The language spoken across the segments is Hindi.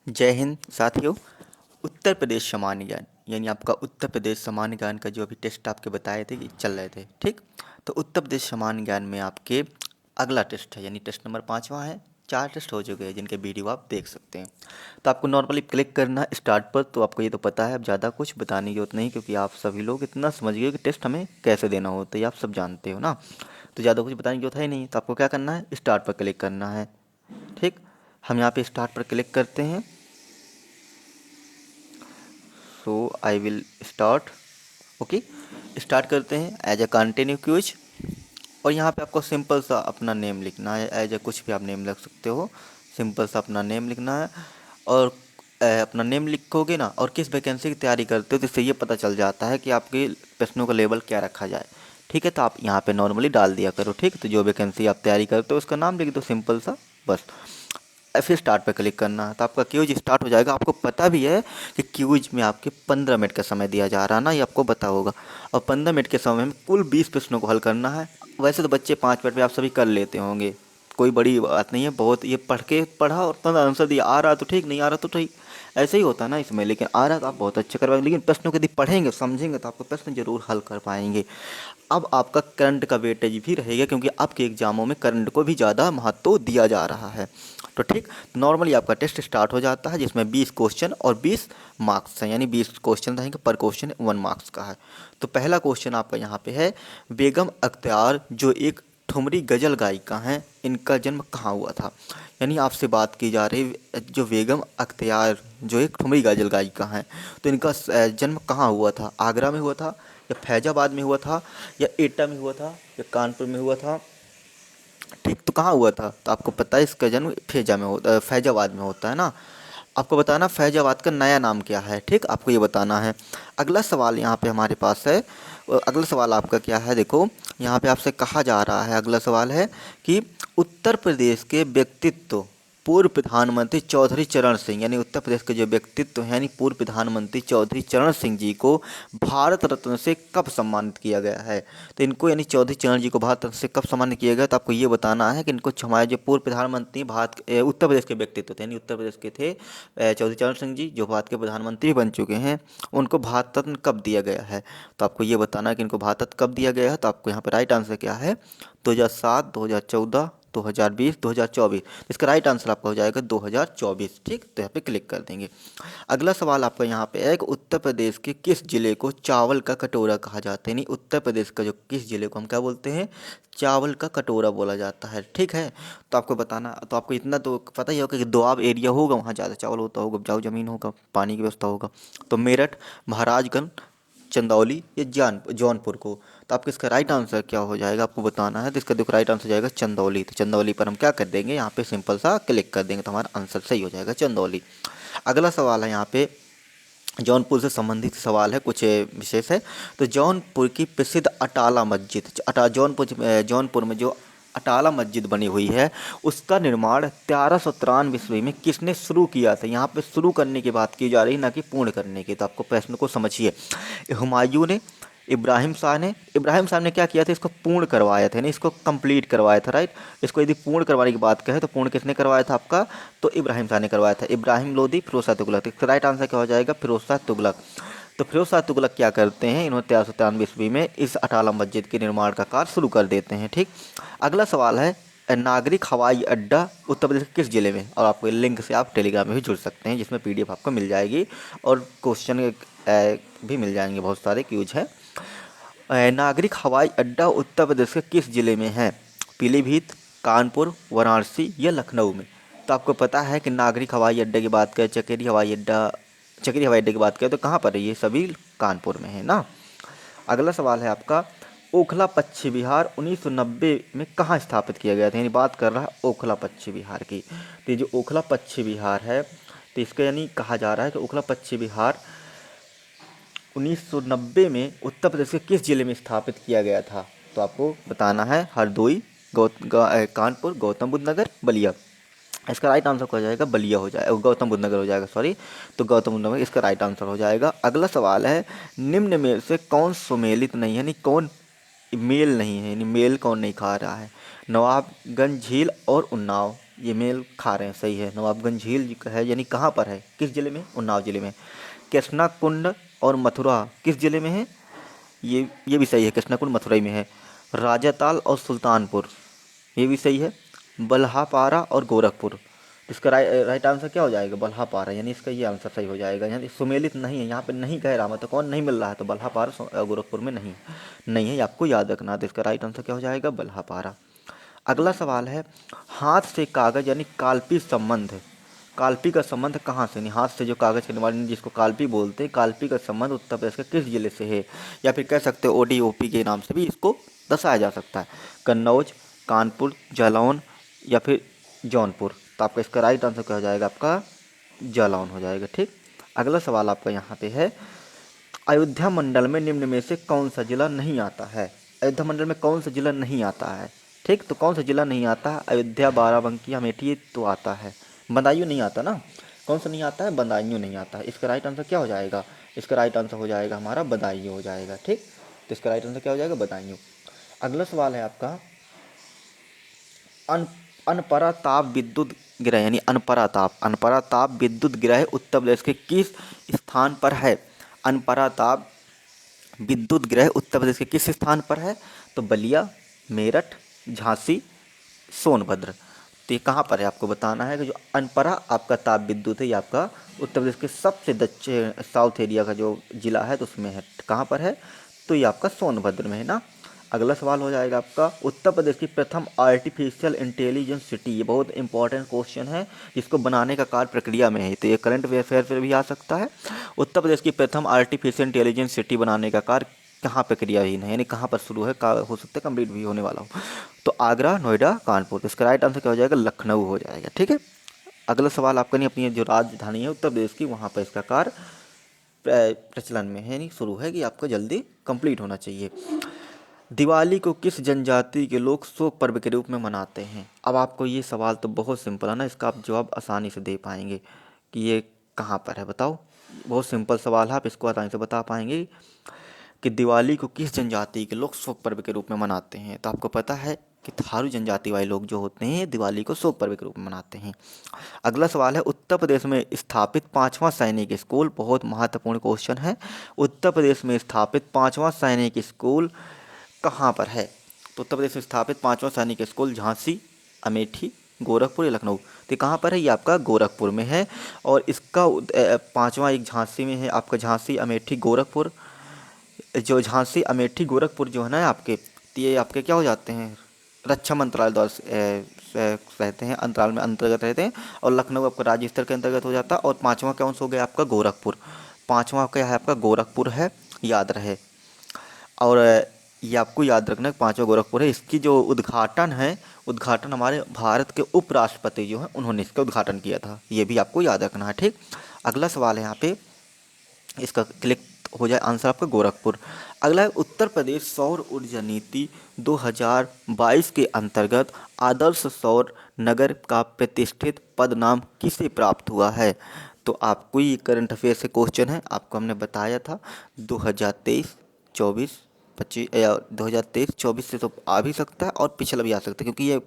जय हिंद साथियों। उत्तर प्रदेश सामान्य ज्ञान यानी आपका उत्तर प्रदेश सामान्य ज्ञान का जो अभी टेस्ट आपके बताए थे कि चल रहे थे, ठीक। तो उत्तर प्रदेश सामान्य ज्ञान में आपके अगला टेस्ट है यानी टेस्ट नंबर 5वां है। 4 टेस्ट हो चुके हैं जिनके वीडियो आप देख सकते हैं। तो आपको नॉर्मली क्लिक करना है स्टार्ट पर। तो आपको ये तो पता है, अब ज़्यादा कुछ बताने की जरूरत नहीं, क्योंकि आप सभी लोग इतना समझ गए कि टेस्ट हमें कैसे देना होता है, ये आप सब जानते हो ना। तो ज़्यादा कुछ बताने की जरूरत है नहीं। तो आपको क्या करना है, स्टार्ट पर क्लिक करना है, ठीक। हम यहाँ पे स्टार्ट पर क्लिक करते हैं। So I will start. Okay, start करते हैं एज ए कंटिन्यू क्यूज। और यहाँ पे आपको सिंपल सा अपना नेम लिखना है, एज ए कुछ भी आप नेम लिख सकते हो। सिंपल सा अपना नेम लिखना है। और अपना नेम लिखोगे ना, और किस वैकेंसी की तैयारी करते हो, तो इससे ये पता चल जाता है कि आपके प्रश्नों का लेवल क्या रखा जाए, ठीक है। तो आप यहाँ पे नॉर्मली डाल दिया करो, ठीक। तो जो वैकेंसी आप तैयारी करते हो उसका नाम लिख दो, सिंपल सा, बस। फिर स्टार्ट पर क्लिक करना है, तो आपका क्यूज स्टार्ट हो जाएगा। आपको पता भी है कि क्यूज में आपके 15 मिनट का समय दिया जा रहा है ना, ये आपको पता होगा। और 15 मिनट के समय में कुल 20 प्रश्नों को हल करना है। वैसे तो बच्चे 5 मिनट में आप सभी कर लेते होंगे, कोई बड़ी बात नहीं है। बहुत ये पढ़ा और 15 आंसर दिया, आ रहा तो ठीक, नहीं आ रहा तो ठीक, ऐसे ही होता है ना इसमें। लेकिन आ रहा तो आप बहुत अच्छा करवाएंगे, लेकिन प्रश्नों को यदि पढ़ेंगे समझेंगे तो आपको प्रश्न जरूर हल कर पाएंगे। अब आपका करंट का वेटेज भी रहेगा, क्योंकि आपके एग्जामों में करंट को भी ज़्यादा महत्व दिया जा रहा है। तो ठीक, नॉर्मली आपका टेस्ट स्टार्ट हो जाता है, जिसमें 20 क्वेश्चन और 20 मार्क्स हैं, यानी 20 क्वेश्चन रहेंगे, पर क्वेश्चन 1 मार्क्स का है। तो पहला क्वेश्चन आपका यहाँ पे है, बेगम अख्तियार जो एक ठुमरी गज़ल गायिका हैं, इनका जन्म कहाँ हुआ था। यानी आपसे बात की जा रही जो बेगम अख्तियार जो एक ठुमरी गज़ल गायिका हैं, तो इनका जन्म कहाँ हुआ था। आगरा में हुआ था, या फैजाबाद में हुआ था, या एटा में हुआ था, या कानपुर में हुआ था, ठीक। तो कहाँ हुआ था, तो आपको पता है इसका जन्म फैजाबाद में होता है ना। आपको बताना फैजाबाद का नया नाम क्या है, ठीक, आपको ये बताना है। अगला सवाल यहाँ पे हमारे पास है। अगला सवाल आपका क्या है, देखो यहाँ पे आपसे कहा जा रहा है, अगला सवाल है कि उत्तर प्रदेश के व्यक्तित्व पूर्व प्रधानमंत्री चौधरी चरण सिंह, यानी उत्तर प्रदेश के जो व्यक्तित्व हैं, यानी पूर्व प्रधानमंत्री चौधरी चरण सिंह जी को भारत रत्न से कब सम्मानित किया गया है। तो इनको यानी चौधरी चरण जी को भारत रत्न से कब सम्मानित किया गया, तो आपको ये बताना है कि इनको हमारे जो पूर्व प्रधानमंत्री उत्तर प्रदेश के व्यक्तित्व थे, यानी उत्तर प्रदेश के थे चौधरी चरण सिंह जी, जो भारत के प्रधानमंत्री बन चुके हैं, उनको भारत रत्न कब दिया गया है। तो आपको ये बताना है कि इनको भारत रत्न कब दिया गया है। तो आपको यहाँ पर राइट आंसर क्या है, 2007, 2014, 2020, 2024। इसका राइट आंसर आपका हो जाएगा 2024, ठीक। तो यहाँ पे क्लिक कर देंगे। अगला सवाल आपका यहाँ पे है कि उत्तर प्रदेश के किस जिले को चावल का कटोरा कहा जाता है। यानी उत्तर प्रदेश का जो किस जिले को हम क्या बोलते हैं, चावल का कटोरा बोला जाता है, ठीक है। तो आपको बताना, तो आपको इतना तो पता ही होगा कि दोआब एरिया होगा, वहाँ ज़्यादा चावल होता होगा, उपजाऊ ज़मीन होगा, पानी की व्यवस्था होगा। तो मेरठ, महाराजगंज, चंदौली या जौनपुर को। तो आपका इसका राइट आंसर क्या हो जाएगा, आपको बताना है। तो इसका देखो राइट आंसर हो जाएगा चंदौली। तो चंदौली पर हम क्या कर देंगे, यहाँ पे सिंपल सा क्लिक कर देंगे, तो हमारा आंसर सही हो जाएगा चंदौली। अगला सवाल है यहाँ पे जौनपुर से संबंधित सवाल है, कुछ विशेष है। तो जौनपुर की प्रसिद्ध अटाला मस्जिद, जौनपुर में जो अटाला मस्जिद बनी हुई है, उसका निर्माण 1393 ईस्वी में किसने शुरू किया था। यहाँ पे शुरू करने की बात की जा रही है, ना कि पूर्ण करने की। तो आपको प्रश्न को समझिए, हुमायूं ने, इब्राहिम साहब ने क्या किया था, इसको पूर्ण करवाया था, यानी इसको कंप्लीट करवाया था, राइट। इसको यदि पूर्ण करवाने की बात करें तो पूर्ण किसने करवाया था आपका, तो इब्राहिम शाह ने करवाया था। इब्राहिम लोदी, फिरोज शाह तुगलक। तो राइट आंसर क्या हो जाएगा, फिरोज शाह तुगलक। तो फिरोज शाह तुगलक क्या करते हैं, इन्होंने 1393 ईस्वी में इस अटाला मस्जिद के निर्माण का कार्य शुरू कर देते हैं, ठीक। अगला सवाल है, नागरिक हवाई अड्डा उत्तर प्रदेश के किस जिले में। और आपको लिंक से आप टेलीग्राम में भी जुड़ सकते हैं, जिसमें PDF आपको मिल जाएगी, और क्वेश्चन भी मिल जाएंगे, बहुत सारे क्यूज है। नागरिक हवाई अड्डा उत्तर प्रदेश के किस जिले में है, पीलीभीत, कानपुर, वाराणसी या लखनऊ में। तो आपको पता है कि नागरिक हवाई अड्डे की बात करें, चकेरी हवाई अड्डे की बात करें तो कहाँ पर है, ये सभी कानपुर में है ना। अगला सवाल है आपका, ओखला पश्चिम बिहार 1990 में कहाँ स्थापित किया गया था। यानी बात कर रहा है ओखला पश्चिम बिहार की। तो ये जो ओखला पश्चिम बिहार है, तो इसका यानी कहा जा रहा है कि ओखला पश्चिम बिहार 1990 में उत्तर प्रदेश के किस जिले में स्थापित किया गया था। तो आपको बताना है हरदोई, कानपुर, गौतम बुद्ध नगर, बलिया। इसका राइट आंसर हो जाएगा बलिया हो जाएगा, गौतम बुद्ध नगर हो जाएगा, सॉरी। तो गौतम बुद्ध नगर इसका राइट आंसर हो जाएगा। अगला सवाल है, निम्न में से कौन सुमेलित नहीं है, यानी कौन मेल नहीं है, यानी मेल कौन नहीं खा रहा है, नवाबगंज झील और उन्नाव, ये मेल खा रहे हैं, सही है। नवाबगंज झील है यानी कहाँ पर है, किस जिले में, उन्नाव जिले में। कृष्णा कुंड और मथुरा किस जिले में है, ये भी सही है, कृष्णा कुंड मथुरई में है। राजाताल और सुल्तानपुर ये भी सही है। बल्हापारा और गोरखपुर, इसका राइट आंसर क्या हो जाएगा, बल्हापारा, यानी इसका ये आंसर सही हो जाएगा। यानी सुमेलित नहीं है, यहाँ पे नहीं कह रहा मैं तो, कौन नहीं मिल रहा है, तो बल्हापारा गोरखपुर में नहीं नहीं है, ये आपको याद रखना है। तो इसका राइट आंसर क्या हो जाएगा, बल्हापारा। अगला सवाल है, हाथ से कागज यानी काल्पी संबंध, काल्पी का संबंध कहाँ से, यानी हाथ से जो कागज के निर्माण जिसको काल्पी बोलते हैं, काल्पी का संबंध उत्तर प्रदेश के किस जिले से है, या फिर कह सकते हो ओडीओपी के नाम से भी इसको दर्शाया जा सकता है। कन्नौज, कानपुर, जालौन या फिर जौनपुर। तो आपका इसका राइट आंसर क्या हो जाएगा, आपका जालौन हो जाएगा। ठीक, अगला सवाल आपका यहाँ पे है, अयोध्या मंडल में निम्न में से कौन सा जिला नहीं आता है, अयोध्या मंडल में कौन सा जिला नहीं आता है। ठीक, तो कौन सा जिला नहीं आता है, अयोध्या, बाराबंकी, अमेठी तो आता है, बदायूं नहीं आता ना, कौन सा नहीं आता है, बदायूं नहीं आता है। इसका राइट आंसर क्या हो जाएगा, इसका राइट आंसर हो जाएगा हमारा बदायूं हो जाएगा। ठीक, तो इसका राइट आंसर क्या हो जाएगा, बदायूं। अगला सवाल है आपका, अन अनपरा ताप विद्युत ग्रह यानी अनपरा ताप विद्युत ग्रह उत्तर प्रदेश के किस स्थान पर है, अनपरा ताप विद्युत ग्रह उत्तर प्रदेश के किस स्थान पर है, तो बलिया, मेरठ, झांसी, सोनभद्र। तो ये कहाँ पर है आपको बताना है कि जो अनपरा आपका ताप विद्युत है ये आपका उत्तर प्रदेश के सबसे दक्षिण साउथ एरिया का जो जिला है तो उसमें है, कहाँ पर है, तो ये आपका सोनभद्र में है ना। अगला सवाल हो जाएगा आपका, उत्तर प्रदेश की प्रथम आर्टिफिशियल इंटेलिजेंस सिटी, ये बहुत इंपॉर्टेंट क्वेश्चन है, जिसको बनाने का कार्य प्रक्रिया में है, तो ये करंट अफेयर पर भी आ सकता है। उत्तर प्रदेश की प्रथम आर्टिफिशियल इंटेलिजेंस सिटी बनाने का कार्य कहाँ प्रक्रियाहीन है, यानी कहाँ पर शुरू है, हो सकता है कंप्लीट भी होने वाला हो, तो आगरा, नोएडा, कानपुर। तो इसका राइट आंसर क्या हो जाएगा, लखनऊ हो जाएगा। ठीक है, अगला सवाल आपका नहीं, अपनी जो राजधानी है उत्तर प्रदेश की वहाँ पर इसका कार्य प्रचलन में है, नहीं शुरू है, कि आपको जल्दी कंप्लीट होना चाहिए। दिवाली को किस जनजाति के लोग शोक पर्व के रूप में मनाते हैं। अब आपको ये सवाल तो बहुत सिंपल है ना, इसका आप जवाब आसानी से दे पाएंगे कि ये कहाँ पर है, बताओ। बहुत सिंपल सवाल है, आप इसको आसानी से बता पाएंगे कि दिवाली को किस जनजाति के लोग शोक पर्व के रूप में मनाते हैं। तो आपको पता है कि थारू जनजाति वाले लोग जो होते हैं दिवाली को शोक पर्व के रूप में मनाते हैं। अगला सवाल है, उत्तर प्रदेश में स्थापित पांचवा सैनिक स्कूल, बहुत महत्वपूर्ण क्वेश्चन है, उत्तर प्रदेश में स्थापित पांचवा सैनिक स्कूल कहाँ पर है। तो उत्तर प्रदेश में स्थापित पांचवा सैनिक स्कूल झांसी, अमेठी, गोरखपुर या लखनऊ। तो कहाँ पर है, ये आपका गोरखपुर में है। और इसका पांचवा एक झांसी में है, आपका झांसी, अमेठी, गोरखपुर। जो झांसी, अमेठी, गोरखपुर जो है ना आपके, तो ये आपके क्या हो जाते हैं, रक्षा मंत्रालय द्वारा रहते हैं, अंतराल में अंतर्गत रहते हैं। और लखनऊ आपका राज्य स्तर के अंतर्गत हो जाता है। और पांचवा कौन सा हो गया आपका, गोरखपुर, पांचवा क्या है आपका, गोरखपुर है, याद रहे। और ये आपको याद रखना है पांचवा गोरखपुर है। इसकी जो उद्घाटन है, उद्घाटन हमारे भारत के उपराष्ट्रपति जो हैं उन्होंने इसका उद्घाटन किया था, ये भी आपको याद रखना है। ठीक, अगला सवाल है यहाँ पे, इसका क्लिक हो जाए आंसर आपका गोरखपुर। अगला है, उत्तर प्रदेश सौर ऊर्जा नीति 2022 के अंतर्गत आदर्श सौर नगर का प्रतिष्ठित पद नाम किसे प्राप्त हुआ है। तो आपको ये करंट अफेयर से क्वेश्चन है, आपको हमने बताया था 2023, 24, 25 या 2023, 24 से तो आ भी सकता है और पिछला भी आ सकता है, क्योंकि ये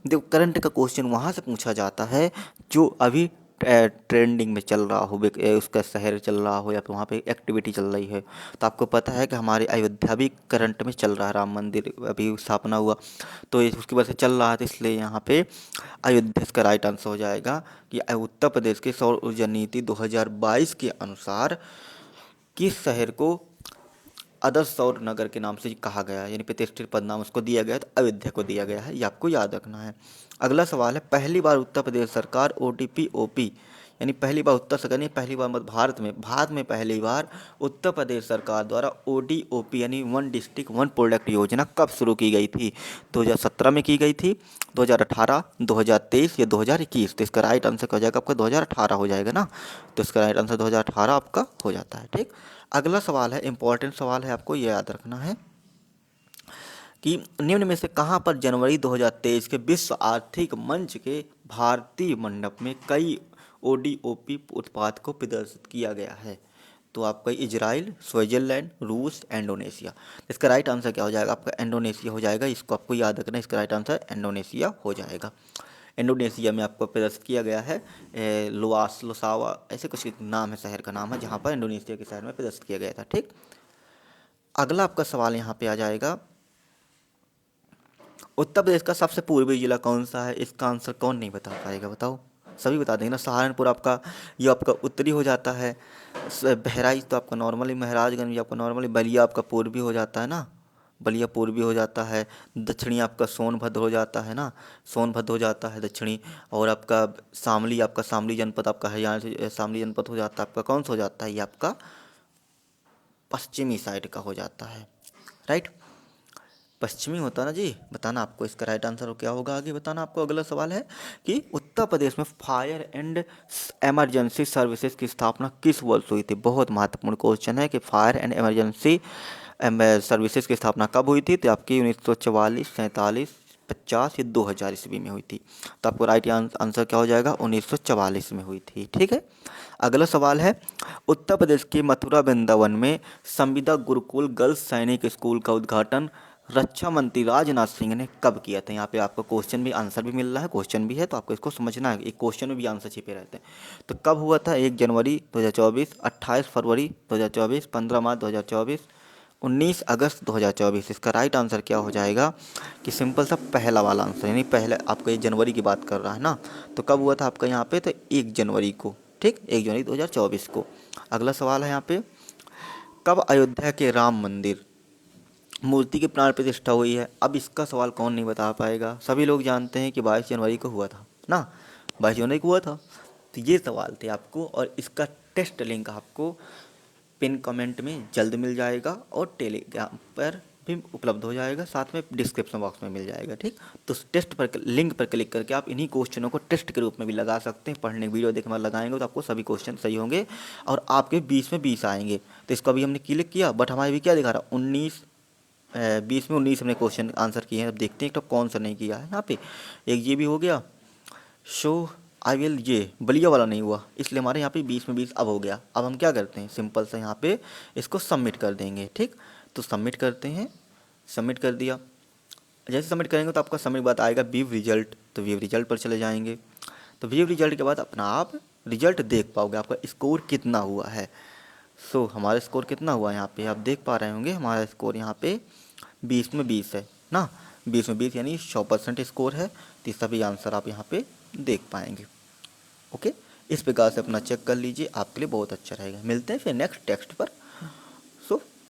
देखो करंट का क्वेश्चन वहाँ से पूछा जाता है जो अभी ट्रेंडिंग में चल रहा हो, उसका शहर चल रहा हो या फिर वहाँ पे एक्टिविटी चल रही है। तो आपको पता है कि हमारे अयोध्या भी करंट में चल रहा है, राम मंदिर अभी स्थापना हुआ, तो उसकी वजह से चल रहा है, तो इसलिए यहाँ पे अयोध्या इसका राइट आंसर हो जाएगा कि उत्तर प्रदेश के सौर ऊर्जा नीति 2022 के अनुसार किस शहर को आदर्श सौर नगर के नाम से कहा गया है, यानी प्रतिष्ठित पद नाम उसको दिया गया है, तो अयोध्या को दिया गया है, ये आपको याद रखना है। अगला सवाल है, पहली बार उत्तर प्रदेश सरकार ओटीपी ओपी यानी पहली बार उत्तर सरकार नहीं, पहली बार मतलब भारत में पहली बार उत्तर प्रदेश सरकार द्वारा ओडीओपी यानी वन डिस्ट्रिक्ट वन प्रोडक्ट योजना कब शुरू की गई थी। 2017 में की गई थी, 2018, 2023 या 2021। तो इसका राइट आंसर क्या हो जाएगा आपका, 2018 हो जाएगा ना। तो इसका राइट आंसर 2018 आपका हो जाता है। ठीक, अगला सवाल है, इंपॉर्टेंट सवाल है, आपको ये याद रखना है कि निम्न में से कहाँ पर जनवरी 2023 के विश्व आर्थिक मंच के भारतीय मंडप में कई ओडीओपी उत्पाद को प्रदर्शित किया गया है। तो आपका इजराइल, स्विट्जरलैंड, रूस, इंडोनेशिया। इसका राइट आंसर क्या हो जाएगा आपका, इंडोनेशिया हो जाएगा। इसको आपको याद रखना है, इसका राइट आंसर इंडोनेशिया हो जाएगा। इंडोनेशिया में आपको प्रदर्शित किया गया है। लुआस लोसावा ऐसे कुछ नाम है, शहर का नाम है, जहाँ पर इंडोनेशिया के शहर में प्रदर्शित किया गया था। ठीक, अगला आपका सवाल यहाँ पे आ जाएगा, उत्तर प्रदेश का सबसे पूर्वी जिला कौन सा है? इसका आंसर कौन नहीं बता पाएगा, बताओ। सभी बता देंगे ना। सहारनपुर आपका, ये आपका उत्तरी हो जाता है। बहराइच तो आपका नॉर्मली, महाराजगंज भी आपका नॉर्मली, बलिया आपका पूर्वी हो जाता है ना, बलिया पूर्वी हो जाता है। दक्षिणी आपका सोनभद्र हो जाता है ना, सोनभद्र हो जाता है दक्षिणी। और आपका शामली, आपका शामली जनपद आपका हरियाणा से शामली जनपद हो जाता है। आपका कौन सा हो जाता है? ये आपका पश्चिमी साइड का हो जाता है, राइट। पश्चिमी होता है ना जी। बताना आपको इसका राइट आंसर क्या होगा, आगे बताना आपको। अगला सवाल है कि उत्तर प्रदेश में फायर एंड इमरजेंसी सर्विसेज की स्थापना किस वर्ष हुई थी? बहुत महत्वपूर्ण क्वेश्चन है कि फायर एंड इमरजेंसी सर्विसेज की स्थापना कब हुई थी? तो आपकी 1944, 47, 50 या 2000 ईस्वी में हुई थी। तो आपको राइट आंसर क्या हो जाएगा? 1944 में हुई थी। ठीक है, अगला सवाल है, उत्तर प्रदेश के मथुरा वृंदावन में संविदा गुरुकुल गर्ल्स सैनिक स्कूल का उद्घाटन रक्षा मंत्री राजनाथ सिंह ने कब किया था? यहाँ पे आपको क्वेश्चन भी, आंसर भी मिल रहा है, क्वेश्चन भी है, तो आपको इसको समझना है। एक क्वेश्चन में भी आंसर छिपे रहते हैं। तो कब हुआ था? 1 जनवरी 2024, 28 फरवरी 2024, 15 मार्च 2024, 19 अगस्त 2024। इसका राइट आंसर क्या हो जाएगा कि सिंपल सा पहला वाला आंसर, यानी पहले आपको 1 जनवरी की बात कर रहा है ना। तो कब हुआ था आपका यहाँ पे? तो 1 जनवरी को। ठीक, 1 जनवरी 2024 को। अगला सवाल है यहाँ पे, कब अयोध्या के राम मंदिर मूर्ति की प्राण प्रतिष्ठा हुई है? अब इसका सवाल कौन नहीं बता पाएगा। सभी लोग जानते हैं कि 22 जनवरी को हुआ था ना, 22 जनवरी को हुआ था। तो ये सवाल थे आपको, और इसका टेस्ट लिंक आपको पिन कमेंट में जल्द मिल जाएगा और टेलीग्राम पर भी उपलब्ध हो जाएगा, साथ में डिस्क्रिप्शन बॉक्स में मिल जाएगा। ठीक, तो लिंक पर क्लिक करके आप इन्हीं क्वेश्चनों को टेस्ट के रूप में भी लगा सकते हैं। पढ़ने वीडियो देखने में लगाएंगे तो आपको सभी क्वेश्चन सही होंगे और आपके 20 में 20 आएंगे। तो इसको अभी हमने क्लिक किया, बट हमारे भी क्या दिखा रहा है? 20 में 19 हमने क्वेश्चन आंसर किए हैं। अब देखते हैं एक तो कौन सा नहीं किया है यहाँ पे। एक ये भी हो गया, शो आई विल, ये बलिया वाला नहीं हुआ, इसलिए हमारे यहाँ पे 20 में 20 अब हो गया। अब हम क्या करते हैं, सिंपल सा यहाँ पे इसको सबमिट कर देंगे। ठीक, तो सबमिट करते हैं, सबमिट कर दिया। जैसे सबमिट करेंगे तो आपका सबमिट बाद आएगा व्यू रिजल्ट। तो व्यू रिजल्ट पर चले जाएंगे। तो व्यू रिजल्ट के बाद अपना आप रिजल्ट देख पाओगे, आपका स्कोर कितना हुआ है। सो हमारा स्कोर कितना हुआ यहाँ पे आप देख पा रहे होंगे। हमारा स्कोर यहाँ पे 20 में 20 है ना, 20 में 20 यानी 100% स्कोर है। तो सभी आंसर आप यहाँ पे देख पाएंगे। ओके, इस प्रकार से अपना चेक कर लीजिए, आपके लिए बहुत अच्छा रहेगा। मिलते हैं फिर नेक्स्ट टेक्स्ट पर।